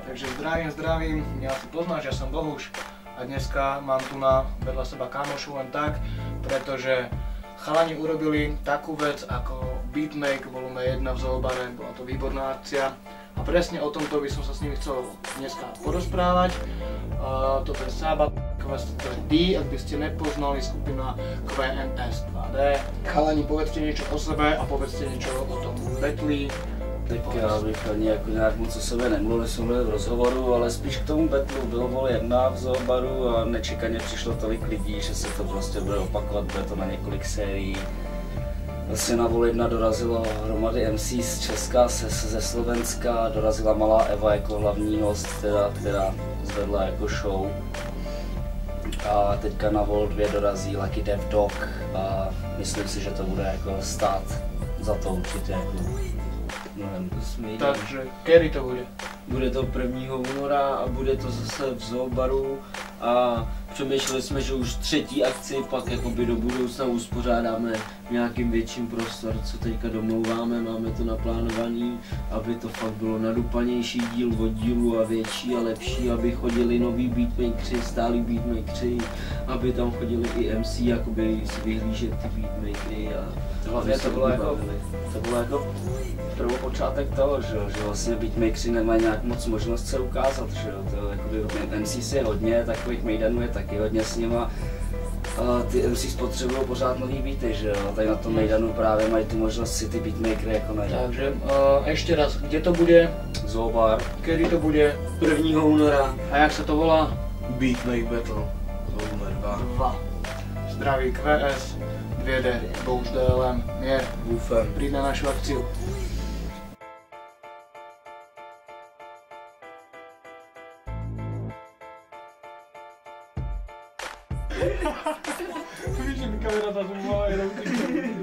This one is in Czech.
Takže zdravím, mňa asi poznáš, ja som Bohuš a dneska mám tu vedľa seba kamošu len tak, pretože chalani urobili takú vec ako Beatmake volume 1 v Zoobare, bola to výborná akcia a presne o tomto by som sa s nimi chcel dneska porozprávať. Toto je Sába, to je D, ak by ste nepoznali, skupina QNS 2D. Chalani, povedzte niečo o sebe a povedzte niečo o tom battli. Tak já bych nějak moc o sebe nemluvil, jsme byli v rozhovoru, ale spíš k tomu battlu bylo vol 1 v Zoobaru a nečekaně přišlo tolik lidí, že se to prostě bude opakovat, bude to na několik sérií. Vlastně na vol 1 dorazilo hromady MC z Česka, ze Slovenska, dorazila Malá Eva jako hlavní host, která zvedla jako show. A teďka na vol 2 dorazí Lucky Dev Dog a myslím si, že to bude jako stát za to určitě jako mnohem. Takže kedy to bude? Bude to 1. února a bude to zase v Zoobaru a přemýšleli jsme, že už 3. akci pak jakoby do budoucna uspořádáme v nějakým větším prostor, co teďka domlouváme, máme to naplánovaný, aby to fakt bylo nadupanější díl od dílu a větší a lepší, aby chodili noví beatmakeri, stálí beatmakeri, aby tam chodili i MC, jakoby si vyhlížet ty beatmakery a hlavně to bylo jako prvopočátek toho, že vlastně beatmakeri nemají nějak moc možnost se ukázat, že jo, to jakoby MCs je hodně, takových mejdanů je taky hodně s nima. Ty MCs potřebují pořád nový beaty, že jo, tady na tom mejdanu právě mají tu možnost si ty beatmakery jako najít. Takže ešte raz, kde to bude? Zoobar. Kedy to bude? 1. února. A jak sa to volá? Beatmake Battle volume 2. Zdraví QS, 2D, Bohuš DLM, Mier, Bufem. príď na našu akciu. Víš, že mi kamera zazumala jenom ty.